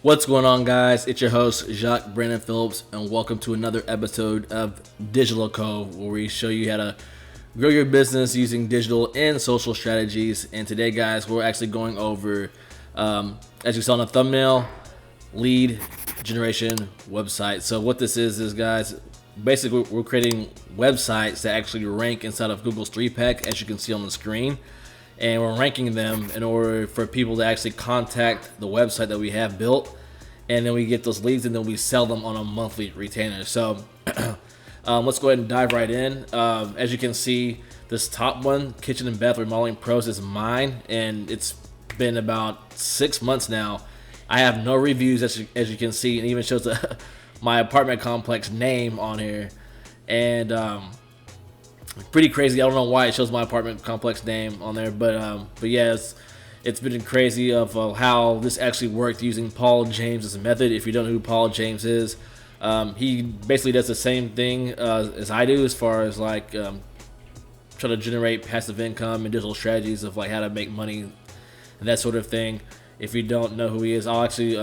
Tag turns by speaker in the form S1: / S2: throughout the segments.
S1: What's going on, guys? It's your host, Jacques Brandon Phillips, and welcome to another episode of Digital Cove, where we show you how to grow your business using digital and social strategies. And today, guys, we're actually going over, as you saw in the thumbnail, lead generation website. So what this is guys, basically we're creating websites that actually rank inside of Google's 3-pack, as you can see on the screen. And we're ranking them in order for people to actually contact the website that we have built, and then we get those leads and then we sell them on a monthly retainer. So let's go ahead and dive right in. As you can see, this top one, Kitchen and Bath Remodeling Pros, is mine, and it's been about 6 months now. I have no reviews, as you can see, and it even shows my apartment complex name on here. And pretty crazy. I don't know why it shows my apartment complex name on there, but yeah, it's been crazy of how this actually worked using Paul James's method. If you don't know who Paul James is, he basically does the same thing as I do, as far as like trying to generate passive income and digital strategies of like how to make money and that sort of thing. If you don't know who he is, I'll actually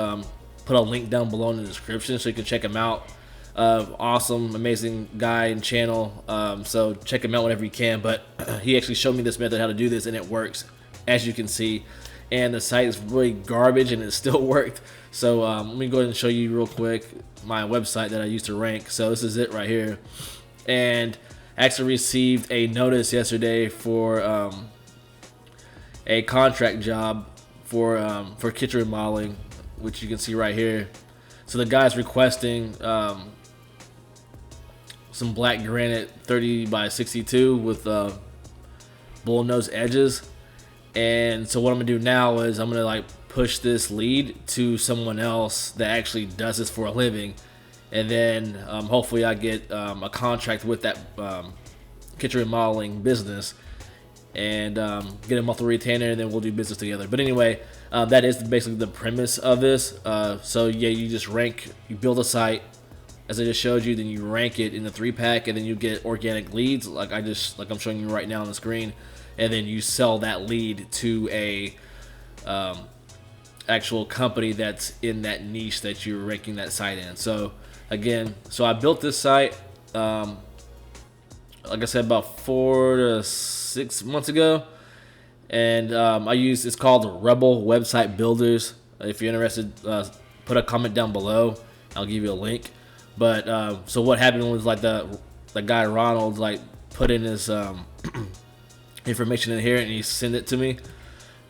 S1: put a link down below in the description so you can check him out. Awesome, amazing guy and channel. So check him out whenever you can. But he actually showed me this method, how to do this, and it works, as you can see. And the site is really garbage, and it still worked. So let me go ahead and show you real quick my website that I used to rank. So this is it right here. And I actually received a notice yesterday for a contract job for kitchen remodeling, which you can see right here. So the guy's requesting some black granite 30 by 62 with bullnose edges. And so what I'm gonna do now is I'm gonna like push this lead to someone else that actually does this for a living, and then hopefully I get a contract with that kitchen remodeling business and get a monthly retainer, and then we'll do business together. But anyway, that is basically the premise of this. So yeah, you just rank, you build a site, as I just showed you, then you rank it in the 3-pack, and then you get organic leads, like I'm showing you right now on the screen, and then you sell that lead to a actual company that's in that niche that you're ranking that site in. So again, so I built this site, like I said, about 4 to 6 months ago, and it's called Rebel Website Builders. If you're interested, put a comment down below. I'll give you a link. But so what happened was, like, the guy Ronald like put in his information in here, and he sent it to me,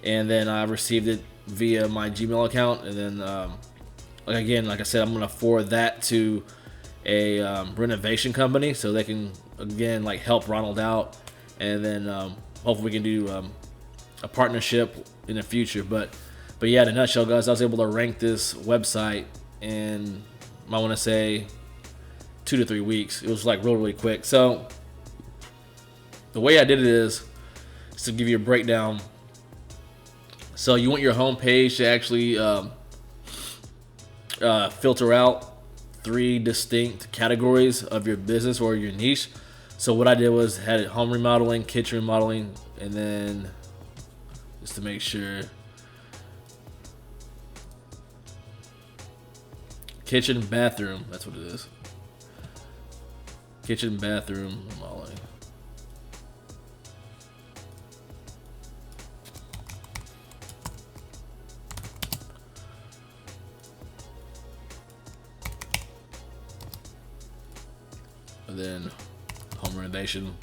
S1: and then I received it via my Gmail account, and then like I said, I'm gonna forward that to a renovation company so they can again like help Ronald out, and then hopefully we can do a partnership in the future. But yeah, in a nutshell, guys, I was able to rank this website in, I want to say, 2 to 3 weeks. It was like really quick. So the way I did it is to give you a breakdown. So you want your home page to actually filter out 3 distinct categories of your business or your niche. So what I did was had it home remodeling, kitchen remodeling, and then just to make sure, kitchen bathroom. That's what it is. Kitchen bathroom remodeling. And then home renovation.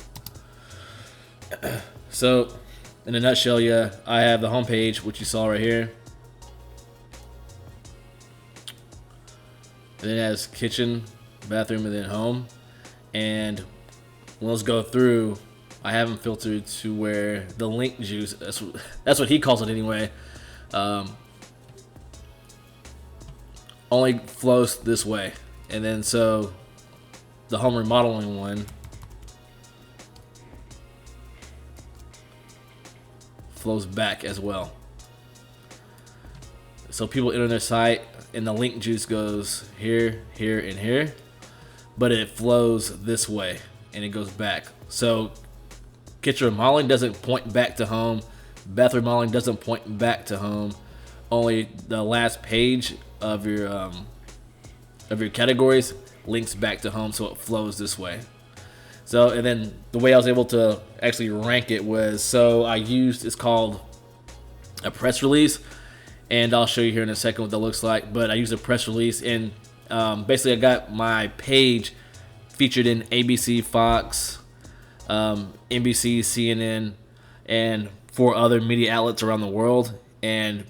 S1: So in a nutshell, yeah, I have the home page, which you saw right here. And then it has kitchen, bathroom, and then home. And let's go through. I have them filtered to where the link juice, that's what he calls it anyway, only flows this way. And then so the home remodeling one flows back as well. So people enter their site, and the link juice goes here, here, and here, but it flows this way and it goes back. So kitchen remodeling doesn't point bath remodeling doesn't point back to home. only the last page of your categories links back to home, so it flows this way. So, and then the way I was able to actually rank it was, so I used, it's called a press release, and I'll show you here in a second what that looks like. But I used a press release, and basically I got my page featured in ABC, Fox, NBC, CNN, and 4 other media outlets around the world. And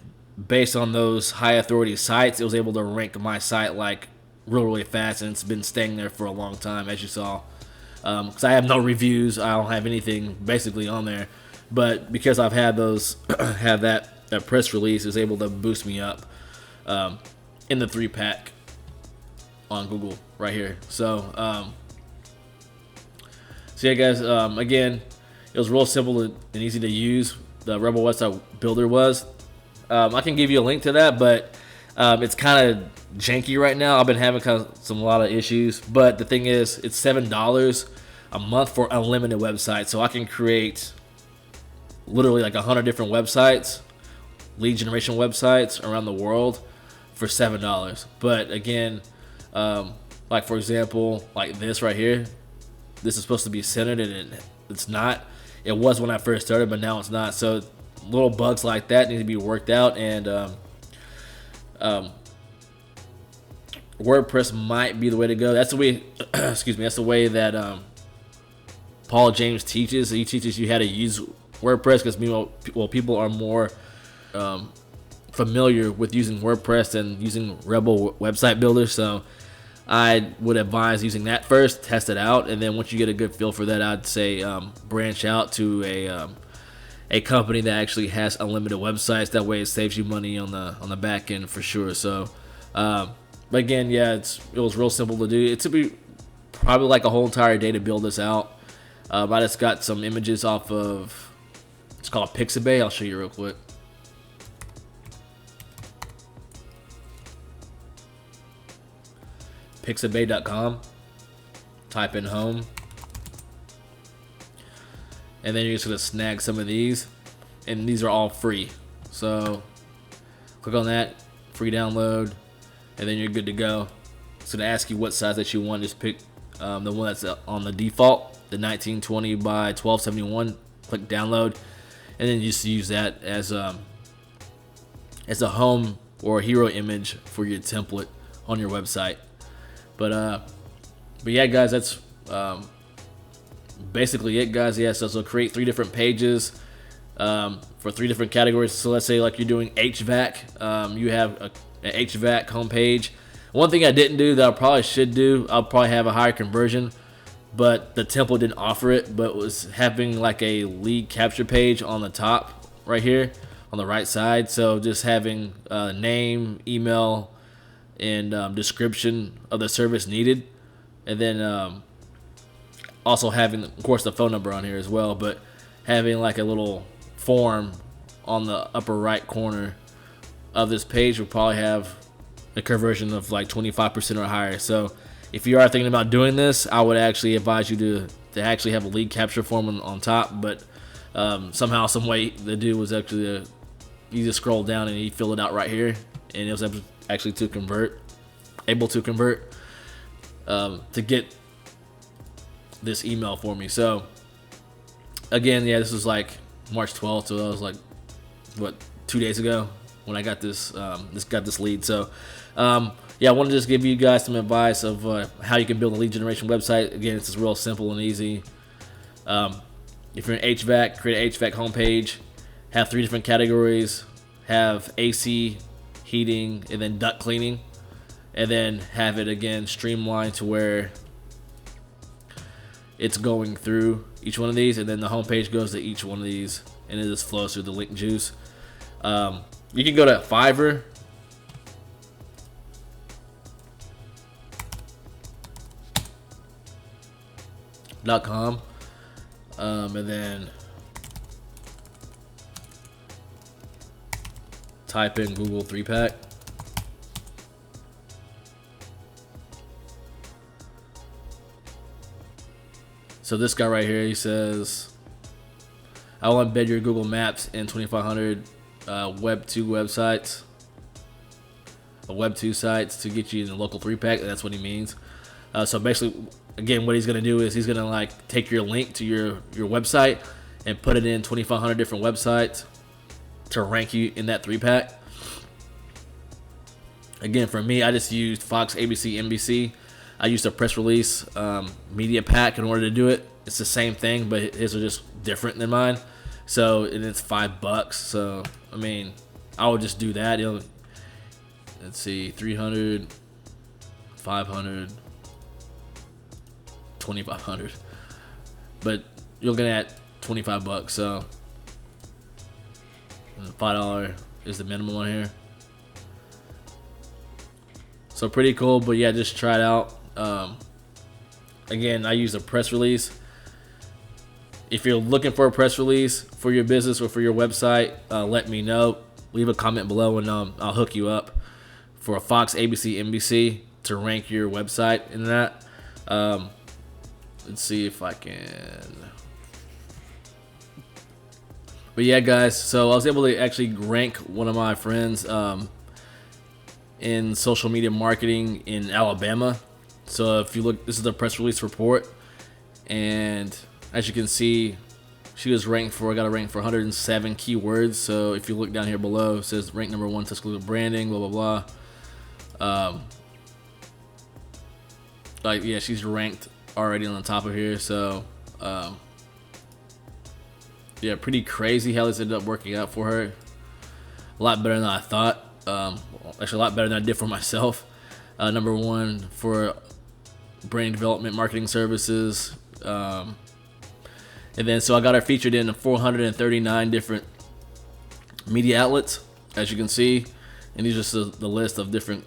S1: based on those high authority sites, it was able to rank my site like really fast, and it's been staying there for a long time, as you saw. Because I have no reviews, I don't have anything basically on there, but because I've had those, have that press release is able to boost me up in the 3-pack on Google right here. So yeah, guys. Again, it was real simple and easy to use. The Rebel Website Builder was. I can give you a link to that, but it's kind of janky right now. I've been having a lot of issues, but the thing is, it's $7 a month for unlimited websites, so I can create literally like 100 different websites, lead generation websites around the world for $7. But again, like for example, like this right here, this is supposed to be centered and it's not. It was when I first started, but now it's not. So little bugs like that need to be worked out, and WordPress might be the way to go. That's the way, excuse me, that's the way that Paul James teaches. He teaches you how to use WordPress because people are more familiar with using WordPress than using Rebel Website Builder. So I would advise using that first, test it out, and then once you get a good feel for that, I'd say branch out to a company that actually has unlimited websites. That way, it saves you money on the back end for sure. So. But again, yeah, it was real simple to do. It took me probably like a whole entire day to build this out. I just got some images off of, it's called Pixabay. I'll show you real quick. Pixabay.com. Type in home. And then you're just going to snag some of these. And these are all free. So click on that, free download. And then you're good to go. So to ask you what size that you want, just pick the one that's on the default, the 1920 by 1271. Click download, and then you just use that as a home or a hero image for your template on your website. But yeah, guys, that's basically it, guys. Yeah, so create 3 different pages for 3 different categories. So let's say like you're doing HVAC, you have an HVAC homepage. One thing I didn't do that I probably should do, I'll probably have a higher conversion, but the template didn't offer it, but was having like a lead capture page on the top right here on the right side. So just having name, email, and description of the service needed, and then also having, of course, the phone number on here as well, but having like a little form on the upper right corner of this page will probably have a conversion of like 25% or higher. So if you are thinking about doing this, I would actually advise you to actually have a lead capture form on top. But somehow, some way, the dude was actually you just scroll down and he filled it out right here, and it was actually able to convert to get this email for me. So again, yeah, this was like March 12th, so that was like what, 2 days ago when I got this lead. So yeah, I want to just give you guys some advice of how you can build a lead generation website. Again, it's just real simple and easy. If you're in HVAC, create an HVAC homepage, have 3 different categories, have AC, heating, and then duct cleaning, and then have it again streamlined to where it's going through each one of these, and then the homepage goes to each one of these, and it just flows through the link juice. You can go to Fiverr.com, and then type in Google 3-pack. So this guy right here, he says, I will embed your Google Maps in 2500 Web 2 websites. Web 2 sites to get you in the local 3-pack. That's what he means. So basically, again, what he's going to do is he's going to like take your link to your website and put it in 2,500 different websites to rank you in that 3-pack. Again, for me, I just used Fox, ABC, NBC. I used a press release media pack in order to do it. It's the same thing, but his are just different than mine. So and it's $5. So I mean, I would just do that. Let's see, 300, 500, 2,500. But you're looking at $25. So $5 is the minimum on here. So pretty cool, but yeah, just try it out. Again, I use a press release. If you're looking for a press release for your business or for your website, let me know. Leave a comment below and I'll hook you up for a Fox, ABC, NBC to rank your website in that. Let's see if I can. But yeah, guys, so I was able to actually rank one of my friends in social media marketing in Alabama. So if you look, this is the press release report, and as you can see, she was ranked for, I got a rank for 107 keywords. So if you look down here below, it says rank number 1 Tuscaloosa branding, blah blah blah. Like yeah, she's ranked already on the top of here. So yeah, pretty crazy how this ended up working out for her. A lot better than I thought. Actually, a lot better than I did for myself. Number 1 for brand development marketing services. And then so I got her featured in 439 different media outlets, as you can see. And these are just the list of different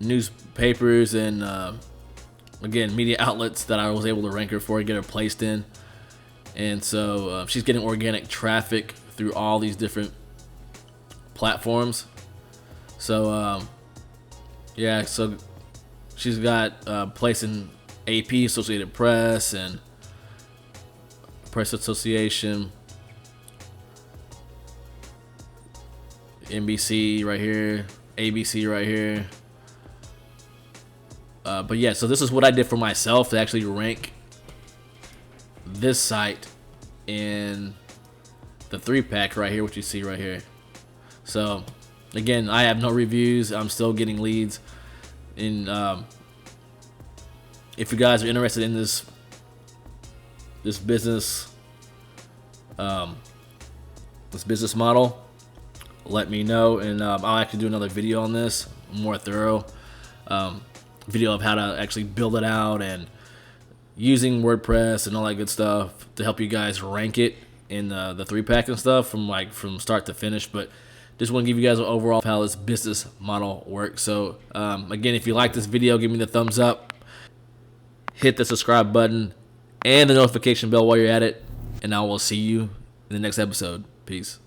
S1: newspapers and again, media outlets that I was able to rank her for, get her placed in. And so she's getting organic traffic through all these different platforms. So yeah, so she's got place in AP, Associated Press, and Press Association, NBC right here, ABC right here. But yeah, so this is what I did for myself to actually rank this site in the 3-pack right here, what you see right here. So again, I have no reviews. I'm still getting leads. And if you guys are interested in this business model, let me know, and I'll actually do another video on this, more thorough video of how to actually build it out and using WordPress and all that good stuff to help you guys rank it in the 3-pack and stuff from start to finish. But just want to give you guys an overall of how this business model works. So again, if you like this video, give me the thumbs up, hit the subscribe button and the notification bell while you're at it, and I will see you in the next episode. Peace.